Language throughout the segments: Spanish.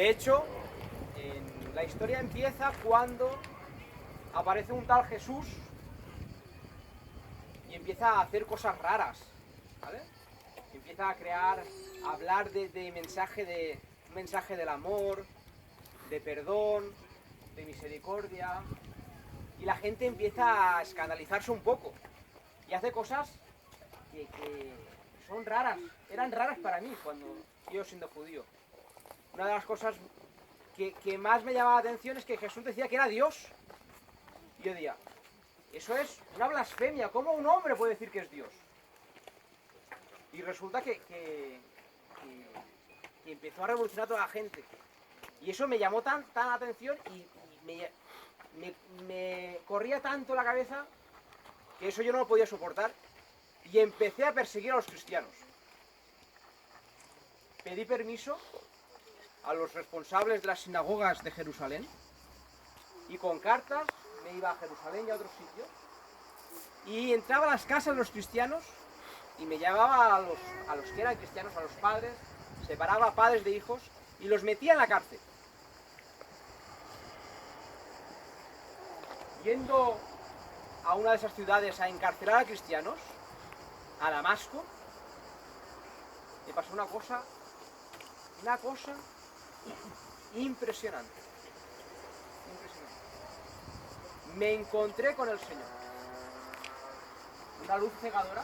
De hecho, la historia empieza cuando aparece un tal Jesús y empieza a hacer cosas raras, ¿vale? Empieza a hablar de mensaje del amor, de perdón, de misericordia, y la gente empieza a escandalizarse un poco y hace cosas que son raras, eran raras para mí cuando yo siendo judío. Una de las cosas que más me llamaba la atención es que Jesús decía que era Dios. Y yo decía, eso es una blasfemia, ¿cómo un hombre puede decir que es Dios? Y resulta que empezó a revolucionar a toda la gente. Y eso me llamó tan la atención y me corría tanto la cabeza que eso yo no lo podía soportar. Y empecé a perseguir a los cristianos. Pedí permiso a los responsables de las sinagogas de Jerusalén y con cartas me iba a Jerusalén y a otros sitios y entraba a las casas de los cristianos y me llevaba a los que eran cristianos, a los padres, separaba a padres de hijos y los metía en la cárcel. Yendo a una de esas ciudades a encarcelar a cristianos, a Damasco, me pasó una cosa impresionante. Me encontré con el Señor. Una luz cegadora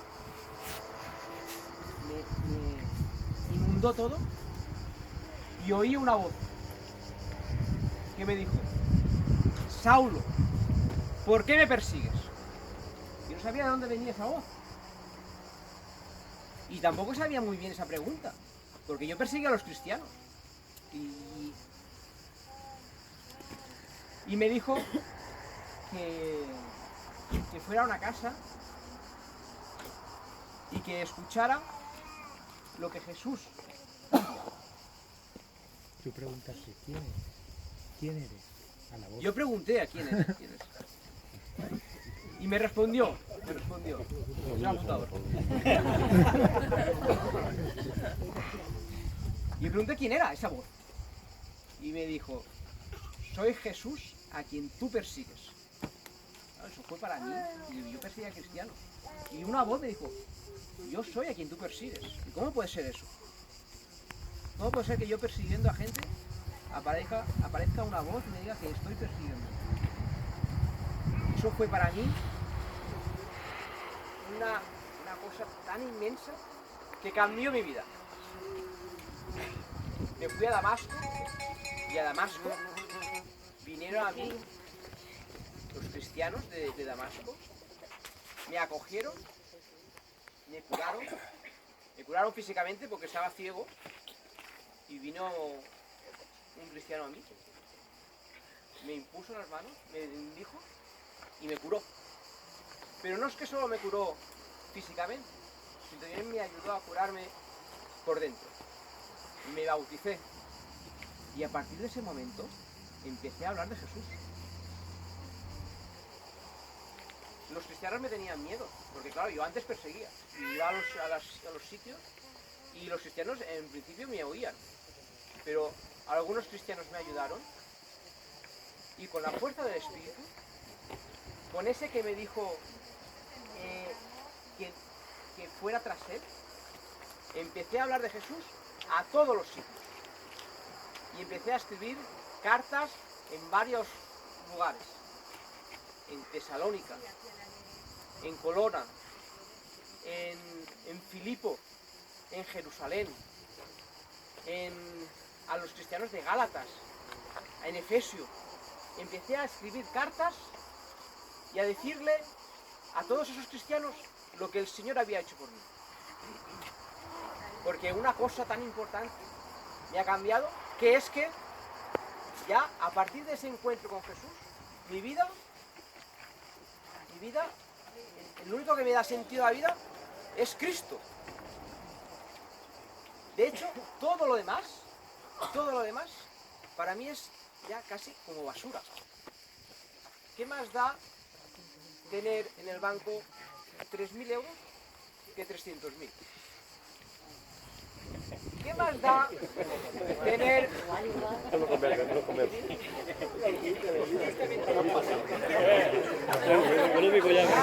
me inundó todo y oí una voz que me dijo: Saulo, ¿por qué me persigues? Yo no sabía de dónde venía esa voz. Y tampoco sabía muy bien esa pregunta, porque yo perseguía a los cristianos. Y me dijo que fuera a una casa y que escuchara lo que Jesús. Tú preguntaste, ¿quién eres? A la voz. Yo pregunté a quién eres. Y me respondió. Soy apuntador. Y me pregunté quién era esa voz. Y me dijo: soy Jesús a quien tú persigues. Claro, eso fue para mí. Y yo perseguía a cristianos. Y una voz me dijo: yo soy a quien tú persigues. ¿Y cómo puede ser eso? ¿Cómo puede ser que yo persiguiendo a gente aparezca una voz y me diga que estoy persiguiendo? Eso fue para mí una cosa tan inmensa que cambió mi vida. Me fui a Damasco y a Damasco vinieron a mí los cristianos de Damasco, me acogieron, me curaron físicamente porque estaba ciego y vino un cristiano a mí, me impuso las manos, me bendijo y me curó. Pero no es que solo me curó físicamente, sino también me ayudó a curarme por dentro. Me bauticé y a partir de ese momento empecé a hablar de Jesús. Los cristianos me tenían miedo, porque claro, yo antes perseguía, iba a los sitios y los cristianos en principio me oían, pero algunos cristianos me ayudaron y con la fuerza del Espíritu, con ese que me dijo que fuera tras él, empecé a hablar de Jesús a todos los sitios y empecé a escribir cartas en varios lugares, en Tesalónica, en Colona, en Filipo, en Jerusalén, a los cristianos de Gálatas, en Efesio. Empecé a escribir cartas y a decirle a todos esos cristianos lo que el Señor había hecho por mí. Porque una cosa tan importante me ha cambiado, que es que ya a partir de ese encuentro con Jesús, mi vida, el único que me da sentido a la vida es Cristo. De hecho, todo lo demás, para mí es ya casi como basura. ¿Qué más da tener en el banco 3.000 euros que 300.000? ¿Qué más da tener... Ah,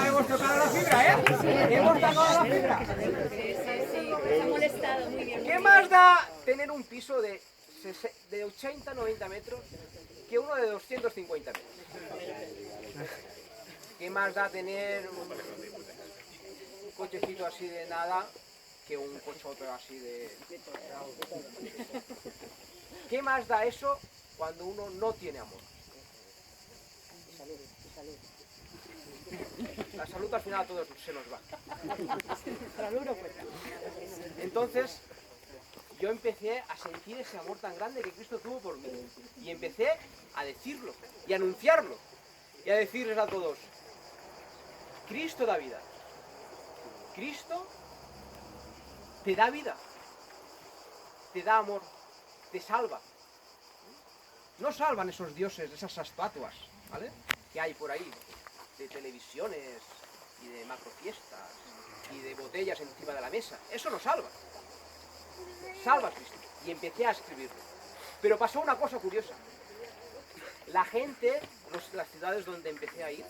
hemos tocado la fibra, ¿eh? Hemos tocado la fibra. Se ha molestado, muy bien. ¿Qué más da tener un piso de 80-90 metros que uno de 250 metros? ¿Qué más da tener un cochecito así de nada que un cochote así de... ¿Qué más da eso cuando uno no tiene amor? La salud al final a todos se nos va. Entonces, yo empecé a sentir ese amor tan grande que Cristo tuvo por mí. Y empecé a decirlo y a anunciarlo. Y a decirles a todos, Cristo da vida. Cristo te da vida. Te da amor. Te salva. No salvan esos dioses, esas estatuas, ¿vale? Que hay por ahí, de televisiones y de macrofiestas y de botellas encima de la mesa. Eso no salva. Salva a Cristo. Y empecé a escribirlo. Pero pasó una cosa curiosa. La gente, las ciudades donde empecé a ir,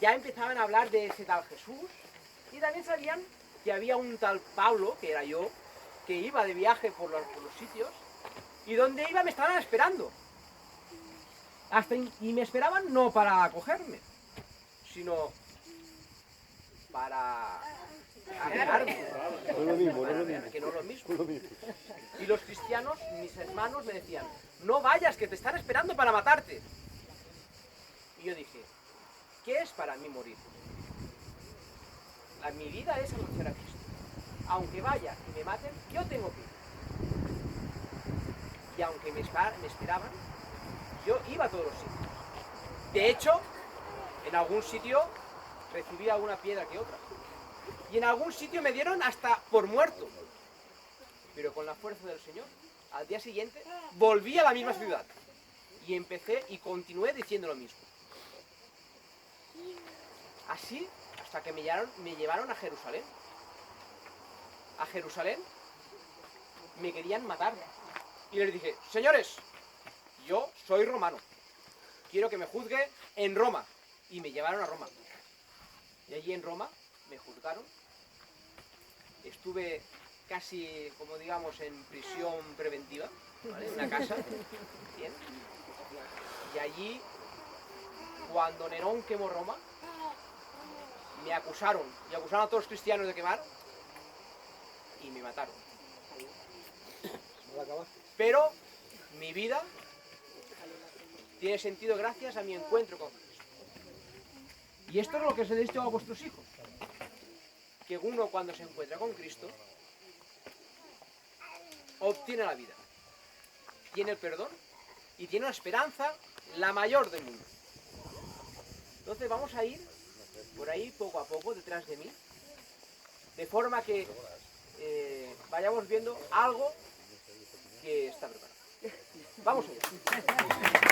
ya empezaban a hablar de ese tal Jesús y también sabían que había un tal Pablo, que era yo, que iba de viaje por los sitios y donde iba me estaban esperando. Y me esperaban no para acogerme, sino para arreglarme. No es lo mismo, no es lo mismo. Que no es lo mismo. Y los cristianos, mis hermanos, me decían, no vayas, que te están esperando para matarte. Y yo dije, ¿qué es para mí morir? Mi vida es anunciar a Cristo. Aunque vaya y me maten, yo tengo que ir. Y aunque me esperaban, yo iba a todos los sitios. De hecho, en algún sitio recibí alguna piedra que otra. Y en algún sitio me dieron hasta por muerto. Pero con la fuerza del Señor, al día siguiente, volví a la misma ciudad. Y empecé y continué diciendo lo mismo. Así, hasta que me llevaron a Jerusalén. A Jerusalén me querían matar. Y les dije, señores, yo soy romano. Quiero que me juzgue en Roma. Y me llevaron a Roma. Y allí en Roma me juzgaron. Estuve casi, como digamos, en prisión preventiva, ¿vale? En una casa. Bien. Y allí, cuando Nerón quemó Roma, me acusaron. Y acusaron a todos los cristianos de quemar. Y me mataron. Pero mi vida tiene sentido gracias a mi encuentro con Cristo. Y esto es lo que os he dicho a vuestros hijos. Que uno cuando se encuentra con Cristo obtiene la vida, tiene el perdón y tiene una esperanza la mayor del mundo. Entonces vamos a ir por ahí poco a poco detrás de mí, de forma que vayamos viendo algo que está preparado. Vamos allá.